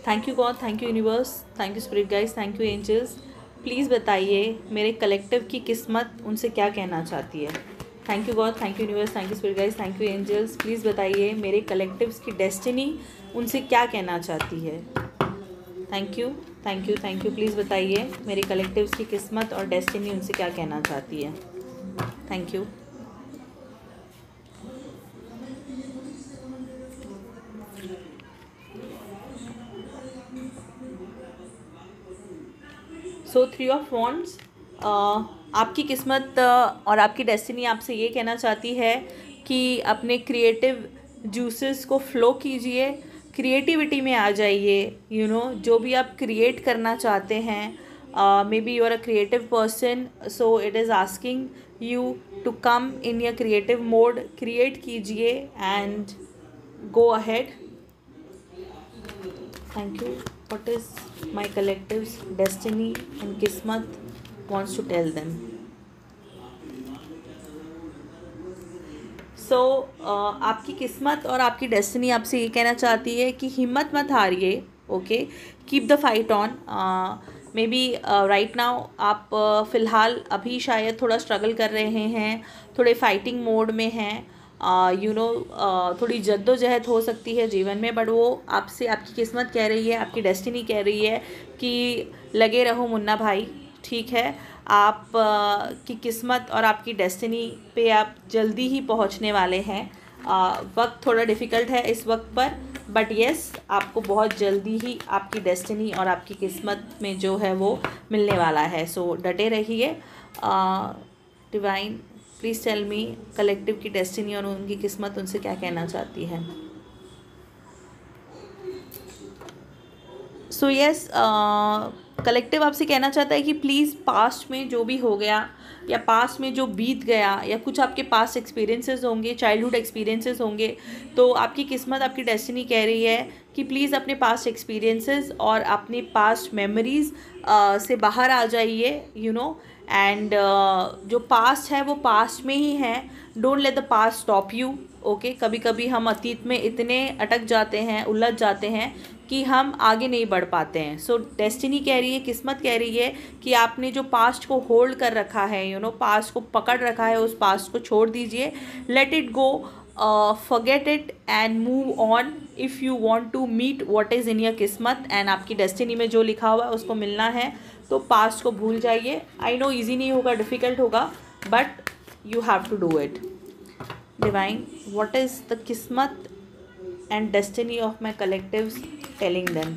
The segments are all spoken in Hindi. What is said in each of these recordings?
Thank you God, thank you universe, thank you spirit guys, thank you angels. Please बताइए मेरे कलेक्टिव की किस्मत उनसे क्या कहना चाहती है। Thank you God, thank you universe, thank you spirit guys, thank you angels. Please बताइए मेरे कलेक्टिव्स की डेस्टिनी उनसे क्या कहना चाहती है। Thank you, thank you, thank you. Please बताइए मेरे कलेक्टिव्स की किस्मत और डेस्टिनी उनसे क्या कहना चाहती है। Thank you. So 3 of wands, आपकी किस्मत और आपकी डेस्टिनी आपसे ये कहना चाहती है कि अपने क्रिएटिव जूसेस को फ्लो कीजिए, क्रिएटिविटी में आ जाइए। जो भी आप क्रिएट करना चाहते हैं, maybe you are a creative person, so it is asking you to come in your creative mode. Create कीजिए and go ahead. Thank you. What is my collective's destiny and Kismat wants to tell them? So, आपकी किस्मत और आपकी डेस्टिनी आपसे ये कहना चाहती है कि हिम्मत मत हारिए। Okay, keep the fight on. Maybe right now आप फ़िलहाल अभी शायद थोड़ा स्ट्रगल कर रहे हैं, थोड़े फाइटिंग मोड में हैं। थोड़ी जद्दोजहद हो सकती है जीवन में, बट वो आपसे आपकी किस्मत कह रही है, आपकी डेस्टिनी कह रही है कि लगे रहो मुन्ना भाई। ठीक है, आप की किस्मत और आपकी डेस्टिनी पे आप जल्दी ही पहुंचने वाले हैं। वक्त थोड़ा डिफ़िकल्ट है इस वक्त पर, बट येस, आपको बहुत जल्दी ही आपकी डेस्टिनी और आपकी किस्मत में जो है वो मिलने वाला है। सो डटे रहिए। Divine, please tell me collective की डेस्टिनी और उनकी किस्मत उनसे क्या कहना चाहती है। सो यस, कलेक्टिव आपसे कहना चाहता है कि प्लीज़ पास्ट में जो भी हो गया या पास्ट में जो बीत गया या कुछ आपके पास्ट एक्सपीरियंसेस होंगे, चाइल्डहुड एक्सपीरियंसेस होंगे, तो आपकी किस्मत, आपकी डेस्टिनी कह रही है कि प्लीज़ अपने पास्ट एक्सपीरियंसेस और अपने पास्ट मेमोरीज़ से बाहर आ जाइए। एंड जो पास्ट है वो पास्ट में ही है। Don't let the past stop you. Okay, कभी कभी हम अतीत में इतने अटक जाते हैं, उलझ जाते हैं कि हम आगे नहीं बढ़ पाते हैं। सो डेस्टिनी कह रही है, किस्मत कह रही है कि आपने जो पास्ट को होल्ड कर रखा है, पास्ट को पकड़ रखा है, उस पास्ट को छोड़ दीजिए। Let it go, forget it and move on if you want to meet what is in your किस्मत। एंड आपकी डेस्टिनी में जो लिखा हुआ है उसको मिलना है, तो पास्ट को भूल जाइए। आई नो ईजी नहीं होगा, डिफ़िकल्ट होगा, but you have to do it. Divine, what is the किस्मत and destiny of my collectives telling them?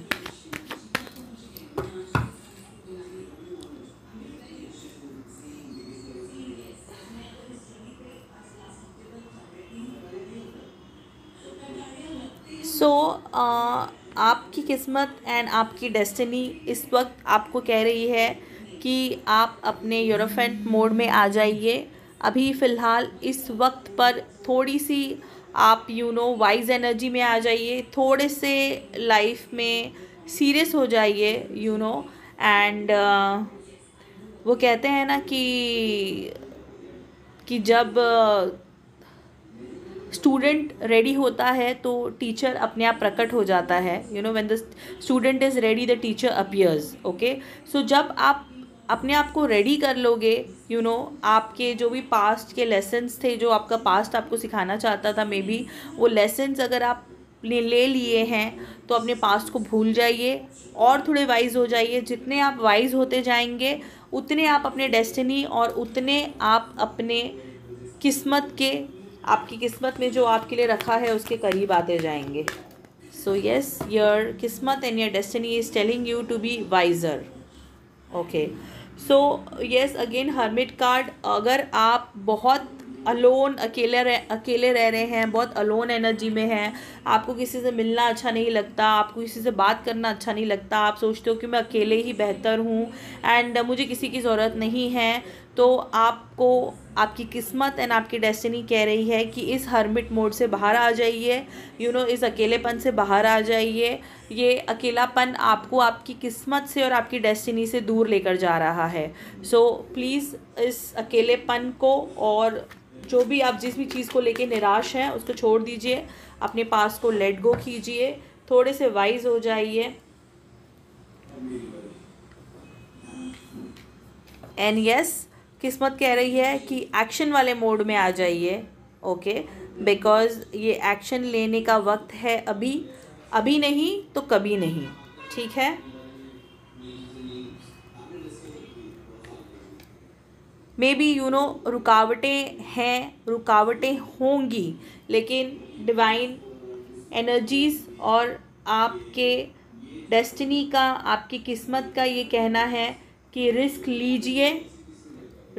So, आपकी किस्मत एंड आपकी डेस्टिनी इस वक्त आपको कह रही है कि आप अपने यूरोफेंट मोड में आ जाइए। अभी फ़िलहाल इस वक्त पर थोड़ी सी आप वाइज एनर्जी में आ जाइए, थोड़े से लाइफ में सीरियस हो जाइए। एंड वो कहते हैं ना कि जब स्टूडेंट रेडी होता है तो टीचर अपने आप प्रकट हो जाता है। When the student is ready the teacher appears. Okay, so जब आप अपने आप को रेडी कर लोगे, आपके जो भी पास्ट के लेसन्स थे, जो आपका पास्ट आपको सिखाना चाहता था, मे बी वो लेसन्स अगर आप ले लिए हैं तो अपने पास्ट को भूल जाइए और थोड़े वाइज हो जाइए। जितने आप वाइज होते जाएंगे उतने आप अपने डेस्टिनी और उतने आप अपने किस्मत के, आपकी किस्मत में जो आपके लिए रखा है उसके करीब आते जाएंगे। सो येस, योर किस्मत and your destiny is telling you to be wiser. Okay, so yes, again hermit card. अगर आप बहुत अकेले रह रहे हैं, बहुत अलोन एनर्जी में हैं, आपको किसी से मिलना अच्छा नहीं लगता, आपको किसी से बात करना अच्छा नहीं लगता, आप सोचते हो कि मैं अकेले ही बेहतर हूँ एंड मुझे किसी की ज़रूरत नहीं है, तो आपको आपकी किस्मत एंड आपकी डेस्टिनी कह रही है कि इस हर्मिट मोड से बाहर आ जाइए। इस अकेलेपन से बाहर आ जाइए। ये अकेलापन आपको आपकी किस्मत से और आपकी डेस्टिनी से दूर लेकर जा रहा है। सो प्लीज़ इस अकेलेपन को और जो भी आप जिस भी चीज़ को लेके निराश हैं उसको छोड़ दीजिए, अपने पास को लेट गो कीजिए, थोड़े से वाइज हो जाइए एंड यस, किस्मत कह रही है कि एक्शन वाले मोड में आ जाइए, ओके, बिकॉज ये एक्शन लेने का वक्त है अभी, अभी नहीं तो कभी नहीं, ठीक है। मे बी रुकावटें हैं, रुकावटें होंगी, लेकिन डिवाइन एनर्जीज और आपके डेस्टिनी का, आपकी किस्मत का ये कहना है कि रिस्क लीजिए,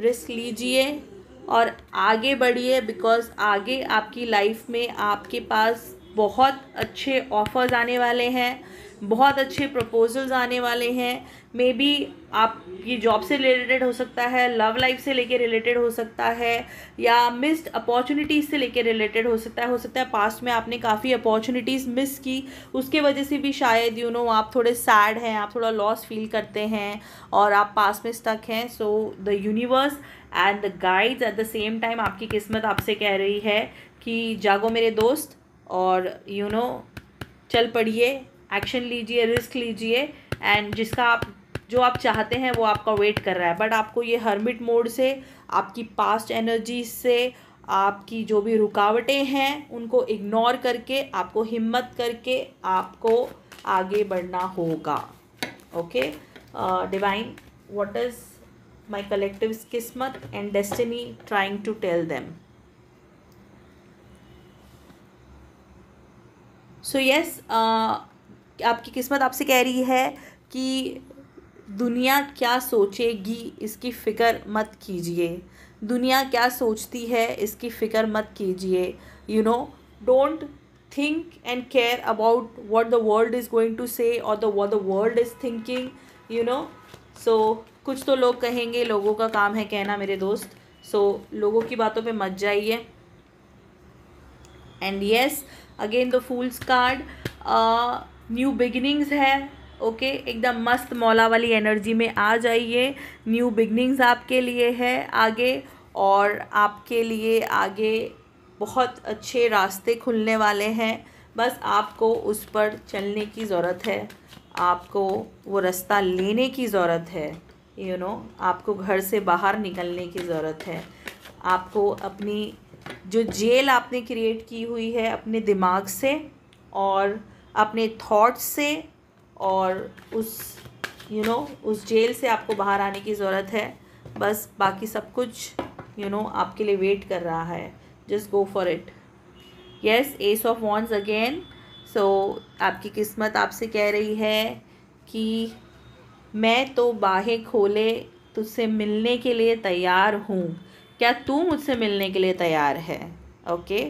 रिस्क लीजिए और आगे बढ़िए, बिकॉज़ आगे आपकी लाइफ में आपके पास बहुत अच्छे ऑफ़र्स आने वाले हैं, बहुत अच्छे प्रपोजल्स आने वाले हैं। मे बी आप ये जॉब से रिलेटेड हो सकता है, लव लाइफ से लेके रिलेटेड हो सकता है, या मिस्ड अपॉर्चुनिटीज़ से लेके रिलेटेड हो सकता है पास्ट में आपने काफ़ी अपॉर्चुनिटीज़ मिस की, उसके वजह से भी शायद आप थोड़े सैड हैं, आप थोड़ा लॉस फील करते हैं और आप पास्ट में स्टक हैं। So the universe and the guides at the same time, आपकी किस्मत आपसे कह रही है कि जागो मेरे दोस्त, और चल पड़िए, एक्शन लीजिए, रिस्क लीजिए, एंड जो आप चाहते हैं वो आपका वेट कर रहा है। बट आपको ये हर्मिट मोड से, आपकी पास्ट एनर्जी से, आपकी जो भी रुकावटें हैं उनको इग्नोर करके, आपको हिम्मत करके आपको आगे बढ़ना होगा, okay. Divine, what is my collective किस्मत and destiny trying to tell them? So yes, आपकी किस्मत आपसे कह रही है कि दुनिया क्या सोचेगी इसकी फ़िक्र मत कीजिए, दुनिया क्या सोचती है इसकी फ़िक्र मत कीजिए। Don't think and care about what the world is going to say और what the world is thinking. So कुछ तो लोग कहेंगे, लोगों का काम है कहना मेरे दोस्त। सो लोगों की बातों पे मत जाइए। And yes, again the fools card, new beginnings है, ओके, एकदम मस्त मौला वाली एनर्जी में आ जाइए। न्यू बिगनिंग्स आपके लिए है आगे, और आपके लिए आगे बहुत अच्छे रास्ते खुलने वाले हैं। बस आपको उस पर चलने की ज़रूरत है, आपको वो रास्ता लेने की ज़रूरत है। आपको घर से बाहर निकलने की ज़रूरत है। आपको अपनी जो जेल आपने क्रिएट की हुई है अपने दिमाग से और अपने थॉट्स से, और उस जेल से आपको बाहर आने की ज़रूरत है। बस बाकी सब कुछ आपके लिए वेट कर रहा है। Just go for it. Yes, ace of wands again. So आपकी किस्मत आपसे कह रही है कि मैं तो बाहें खोले तुझसे मिलने के लिए तैयार हूँ, क्या तू मुझसे मिलने के लिए तैयार है? ओके,